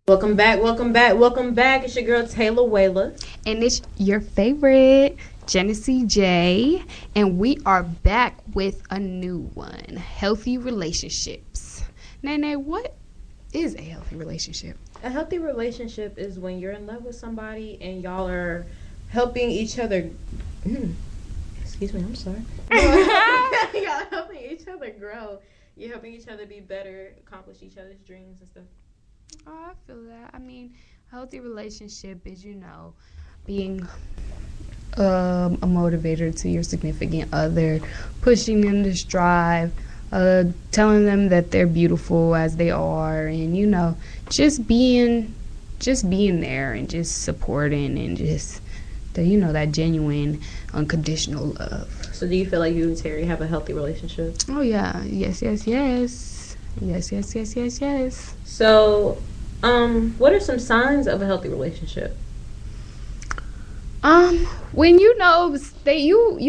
Welcome back, welcome back, welcome back. It's your girl Taylor Wayla. And it's your favorite, Genesee J. And we are back with a new one, healthy relationships. Nene, what is a healthy relationship? A healthy relationship is when you're in love with somebody and y'all are helping each other. Excuse me, I'm sorry. Y'all helping each other grow. You're helping each other be better, accomplish each other's dreams and stuff. Oh, I feel that. I mean, a healthy relationship is, being a motivator to your significant other, pushing them to strive, telling them that they're beautiful as they are, and, just being there and just supporting and just, that genuine, unconditional love. So do you feel like you and Terry have a healthy relationship? Oh, yeah. Yes. Yes. So, what are some signs of a healthy relationship? When you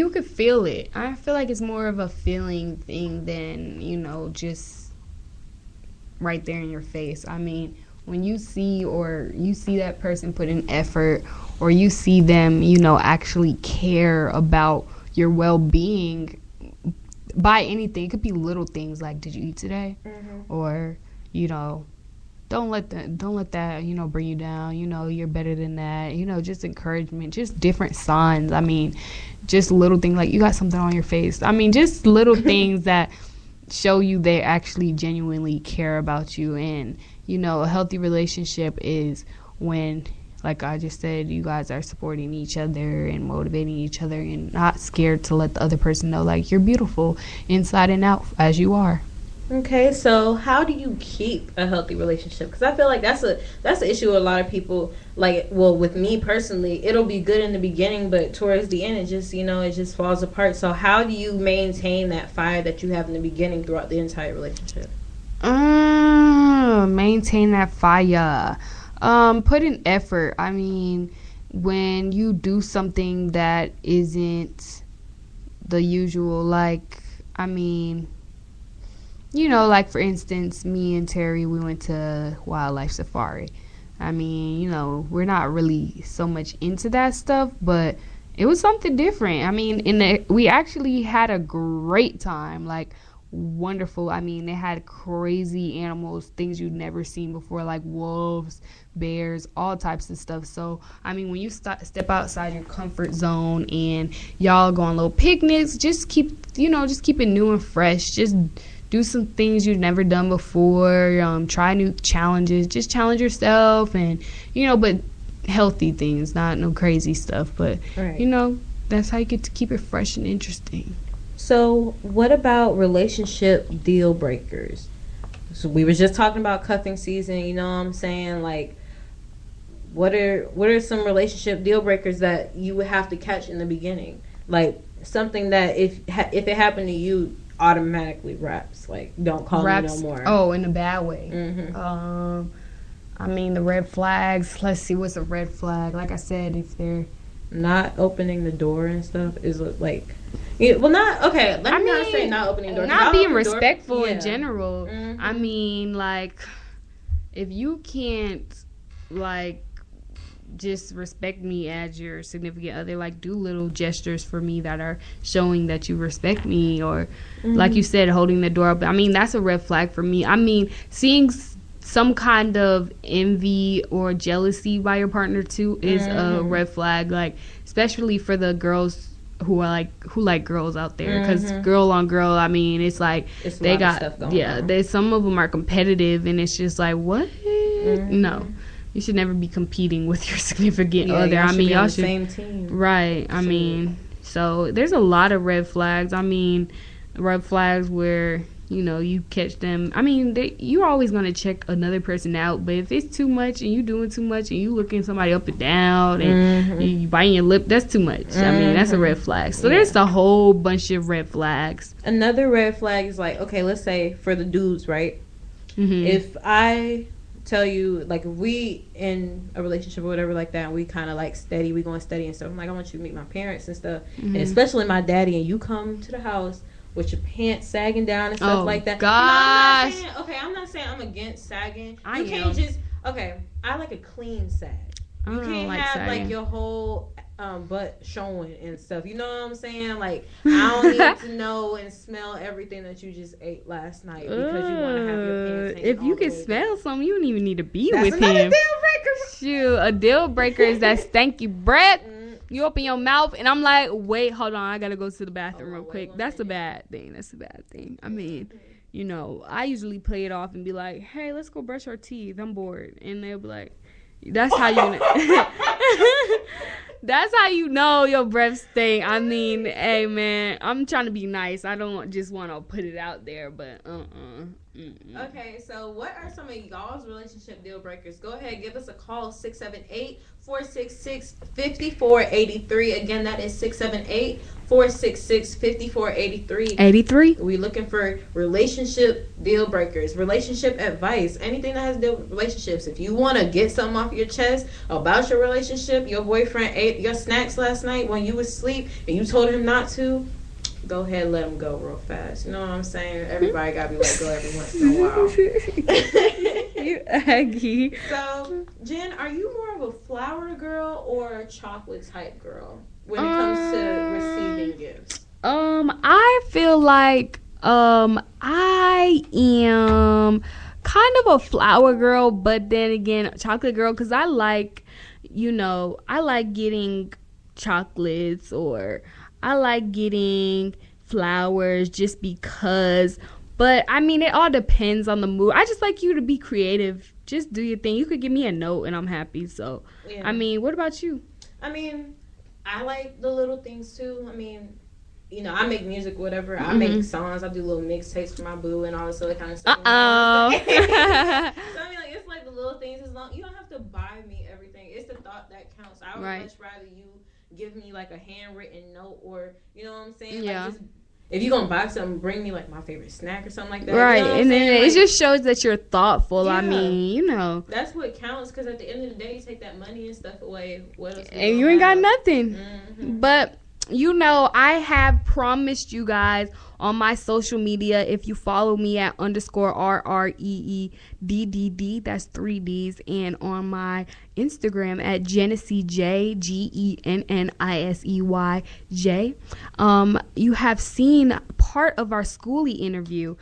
could feel it. I feel like it's more of a feeling thing than, just right there in your face. I mean, when you see that person put in effort, or you see them, actually care about your well-being by anything. It could be little things like, did you eat today? Mm-hmm. Or, don't let that, bring you down. You're better than that. Just encouragement, just different signs. I mean, just little things like you got something on your face. I mean, just little things that show you they actually genuinely care about you. And, a healthy relationship is when, like I just said, you guys are supporting each other and motivating each other and not scared to let the other person know, like, you're beautiful inside and out as you are. Okay, so how do you keep a healthy relationship? Because I feel like that's an issue with a lot of people. Like, well, with me personally, it'll be good in the beginning, but towards the end, it just falls apart. So how do you maintain that fire that you have in the beginning throughout the entire relationship? Maintain that fire. Put in effort. I mean, when you do something that isn't the usual, like, I mean, like, for instance, me and Terry, we went to wildlife safari. I mean, we're not really so much into that stuff, but it was something different. I mean, we actually had a great time, like, wonderful. I mean, they had crazy animals, things you'd never seen before, like wolves, bears, all types of stuff. So, I mean, when you step outside your comfort zone and y'all go on little picnics, just keep it new and fresh. Just do some things you've never done before. Try new challenges. Just challenge yourself, and but healthy things, not no crazy stuff. But right. That's how you get to keep it fresh and interesting. So, what about relationship deal breakers? So we were just talking about cuffing season. You know what I'm saying? Like, what are some relationship deal breakers that you would have to catch in the beginning? Like something that if it happened to you, automatically wraps. Like, don't call me no more. Oh, in a bad way. Mm-hmm. I mean, the red flags. Let's see, what's a red flag? Like I said, if they're not opening the door and stuff is like, not say not opening the door. Not being respectful in general. Mm-hmm. I mean, like, if you can't, like, just respect me as your significant other, like, do little gestures for me that are showing that you respect me, or like you said, holding the door open. I mean, that's a red flag for me. I mean, seeing some kind of envy or jealousy by your partner too is a red flag, like, especially for the girls who like girls out there, because girl on girl, I mean, it's like they got stuff going on. Some of them are competitive, and it's just like, what? No, you should never be competing with your significant other. I mean, y'all should same team, right? I mean, so there's a lot of red flags. I mean, red flags where you catch them. I mean, you're always going to check another person out, but if it's too much and you doing too much and you looking somebody up and down and you biting your lip, that's too much. I mean, that's a red flag. So there's a whole bunch of red flags. Another red flag is like, okay, let's say for the dudes, right? If I tell you, like, if we in a relationship or whatever like that, and we kind of like steady, we going steady and stuff, I'm like, I want you to meet my parents and stuff, and especially my daddy, and you come to the house with your pants sagging down and stuff like that. Gosh. I'm not saying I'm against sagging. You can't just Okay, I like a clean sag. You I don't can't like have sagging. like your whole butt showing and stuff. You know what I'm saying? Like I don't need to know and smell everything that you just ate last night because you want to have your pants hanging If you all the can way smell down. something, you don't even need to be That's with another him. deal breaker. Shoot, a deal breaker is that stanky breath. You open your mouth and I'm like, wait, hold on, I gotta go to the bathroom real quick. That's a bad thing. That's a bad thing. I mean, you know, I usually play it off and be like, hey, let's go brush our teeth. I'm bored. And they'll be like, that's how you that's how you know your breath stink. I mean, hey man, I'm trying to be nice. I don't just want to put it out there, but Okay, so what are some of y'all's relationship deal breakers? Go ahead, give us a call, 678-466-5483. Again, that is 678-466-5483. 83. We looking for relationship deal breakers, relationship advice, anything that has to do with relationships. If you want to get something off your chest about your relationship, your boyfriend ate your snacks last night when you was asleep and you told him not to, go ahead and let him go real fast. You know what I'm saying? Everybody got to be let go every once in a while. You Aggie. So, Jen, are you more of a flower girl or a chocolate type girl when it comes to receiving gifts? I feel like I am kind of a flower girl, but then again, a chocolate girl, because I like, you know, I like getting chocolates or I like getting flowers just because. But, I mean, it all depends on the mood. I just like you to be creative. Just do your thing. You could give me a note and I'm happy. So, yeah. I mean, what about you? I mean, I like the little things, too. I mean, you know, I make music, whatever. I make songs. I do little mixtapes for my boo and all this other kind of stuff. Uh-oh. So, I mean, like, it's like the little things. As long you don't have to buy me everything. It's the thought that counts. I would much rather you give me, like, a handwritten note or, you know what I'm saying? Yeah. Like, just, if you're going to buy something, bring me, like, my favorite snack or something like that. Right. You know And then like, it just shows that you're thoughtful. Yeah. I mean, you know. That's what counts because at the end of the day, you take that money and stuff away. What else? And you ain't got nothing. Mm-hmm. But, you know, I have promised you guys on my social media, if you follow me at _RREEDDD, that's 3 Ds, and on my Instagram at GennesieJ, GENNISEYJ, you have seen part of our Skooly interview.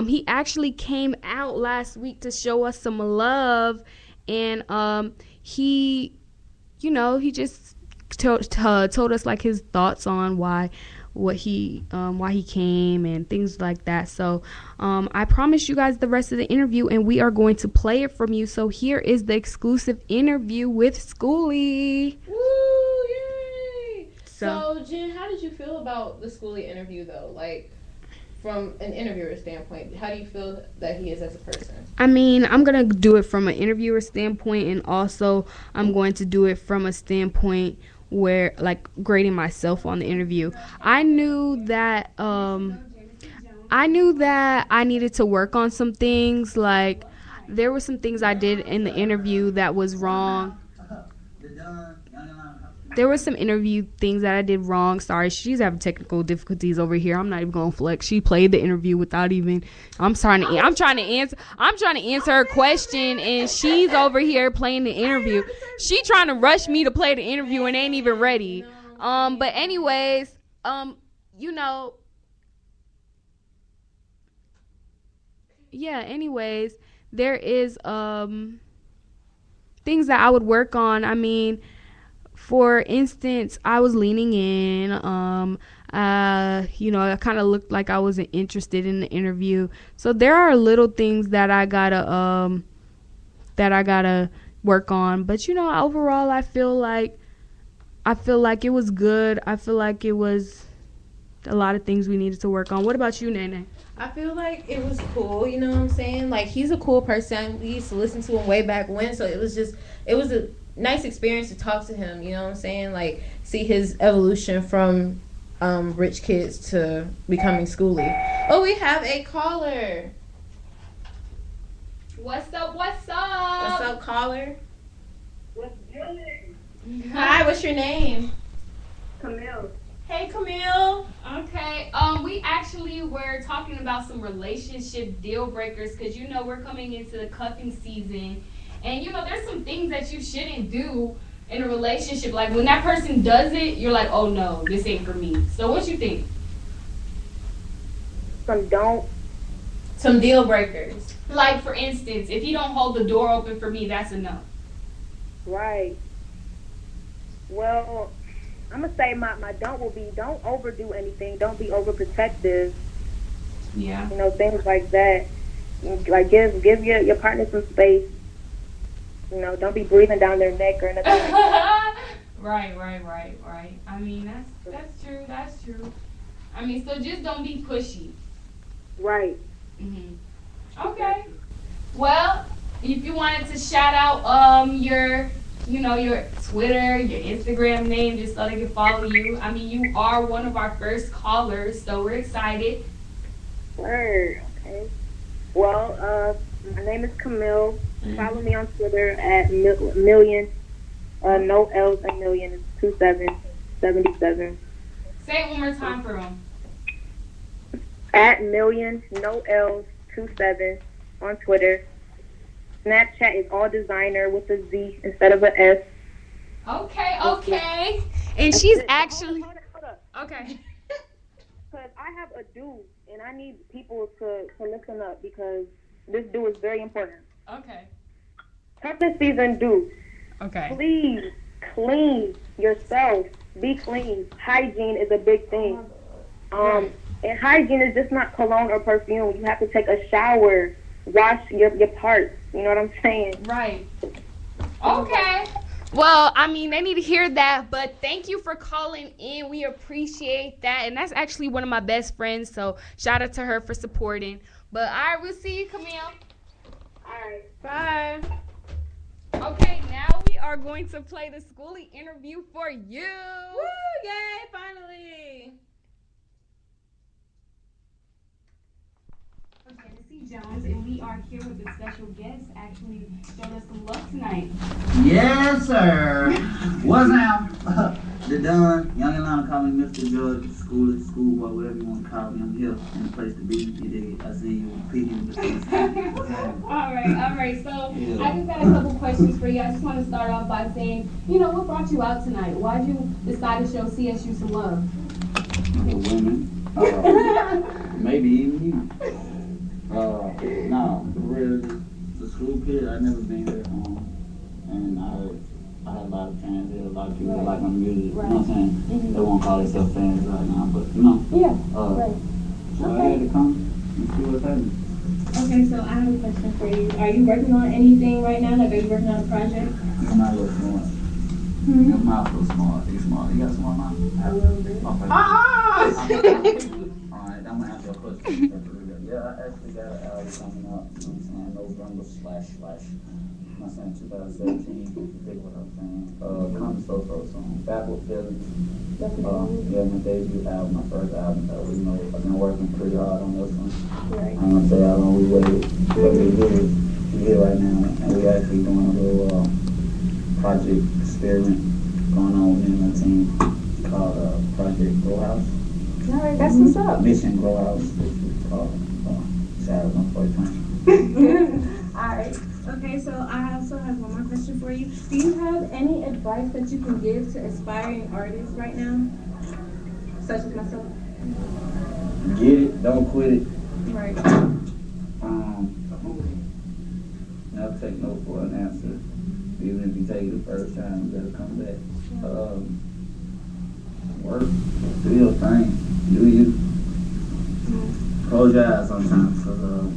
He actually came out last week to show us some love, and he, you know, he just told us like his thoughts on why he came and things like that. So I promised you guys the rest of the interview and we are going to play it from you. So here is the exclusive interview with Skooly. Woo, yay! So Jen, how did you feel about the Skooly interview though? Like from an interviewer standpoint, how do you feel that he is as a person? I mean, I'm going to do it from an interviewer standpoint, and also I'm going to do it from a standpoint where, like, grading myself on the interview. I knew that I needed to work on some things. Like, there were some things I did in the interview that was wrong. There were some interview things that I did wrong. Sorry, she's having technical difficulties over here. I'm not even gonna flex. She played the interview without even. I'm trying to answer her question, and she's over here playing the interview. She trying to rush me to play the interview and ain't even ready. But anyways, you know. Yeah. Anyways, there is things that I would work on. I mean, for instance, I was leaning in. You know, I kind of looked like I wasn't interested in the interview. So there are little things that I gotta work on. But you know, overall, I feel like it was good. I feel like it was a lot of things we needed to work on. What about you, Nene? I feel like it was cool, you know what I'm saying? Like, he's a cool person. We used to listen to him way back when, so it was a nice experience to talk to him, you know what I'm saying? Like, see his evolution from rich kids to becoming Skooly. Oh, we have a caller. What's up? What's up, caller? What's good? Hi, what's your name? Camille. Hey, Camille. Okay. We actually were talking about some relationship deal breakers because, you know, we're coming into the cuffing season. And there's some things that you shouldn't do in a relationship. Like when that person does it, you're like, oh no, this ain't for me. So what you think? Some deal breakers. Like for instance, if he don't hold the door open for me, that's a no. Right. Well, I'm gonna say my don't will be don't overdo anything. Don't be overprotective. Yeah. Things like that. Like give your partner some space. Don't be breathing down their neck or nothing like that. Right. I mean, that's true. I mean, so just don't be pushy. Right. Okay. Well, if you wanted to shout out your Twitter, your Instagram name, just so they can follow you. I mean, you are one of our first callers, so we're excited. Word. Okay. Well, my name is Camille. Follow me on Twitter at million. No L's, a million is 2777. Say it one more time for them. At million, no L's, 27 on Twitter. Snapchat is all designer with a Z instead of a S. Okay. And she's actually... Hold up. Okay. Because I have a do, and I need people to listen up because this do is very important. Okay. Cuffing season do. Okay. Please clean yourself. Be clean. Hygiene is a big thing. And hygiene is just not cologne or perfume. You have to take a shower, wash your parts. You know what I'm saying? Right. Okay. Well, I mean, they need to hear that, but thank you for calling in. We appreciate that. And that's actually one of my best friends, so shout out to her for supporting. But all right, we'll see you, Camille. All right. Bye. Okay, now we are going to play the Skooly Interview for you. Woo! Yay! Finally. Okay, this is Jones, and we are here with a special guest. Actually, showed us some love tonight. Yes, sir. What's up? The Don, Young Atlanta, call me Mr. George, schoolboy, whatever you want to call me. I'm here in the place to be. You dig it? I see you peeking. All right. So yeah. I just got a couple questions for you. I just want to start off by saying, what brought you out tonight? Why'd you decide to show CSU some love? The women. Maybe even you. No, for real, the school kid, I never been there, and I had a lot of fans there, a lot of people that like my music, you know what I'm saying? Mm-hmm. They won't call themselves fans right now, but right. So I had to come and see what's happening. Okay, so I have a question for you. Are you working on anything right now? Like, are you working on a project? You're not real smart. Your mouth was smart. You smart. You got a smart mouth? A little bit. Okay. Alright, I'm gonna answer your question. Yeah, I actually got an album coming out, you know what I'm saying, November / I'm saying 2017, if you dig what I'm saying. Come so song, Backward Feelings. Yeah, my debut album, my first album, so I've been working pretty hard on this one. Right. I'm gonna say how long we waited, but we're here right now, and we actually doing a little project experiment going on within my team called Project Grow House. Alright, that's what's up. Mission Grow House, which is called. Alright. Okay, so I also have one more question for you. Do you have any advice that you can give to aspiring artists right now? Such as myself? Get it, don't quit it. Right. Never take no for an answer. Even if you take it the first time, you gotta come back. Work, do your thing, do you. Close your eyes sometimes, because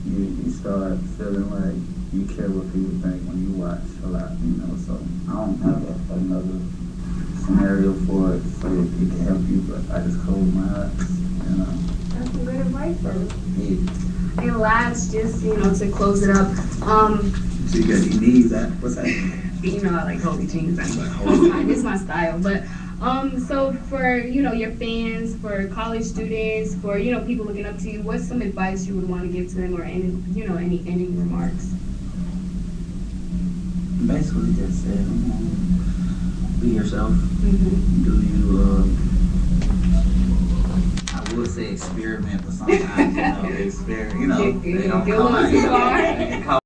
you start feeling like you care what people think when you watch a lot, so I don't have another scenario for it so it can help you, but I just close my eyes, That's some good advice, though. Yeah. And last, just, to close it up, So you got your knees out, what's that? I like holy jeans, it's my style, but so for, your fans, for college students, for, people looking up to you, what's some advice you would want to give to them or any ending remarks? Basically just said, be yourself. Mm-hmm. Do you, I would say experiment, but sometimes, experiment, they don't come out.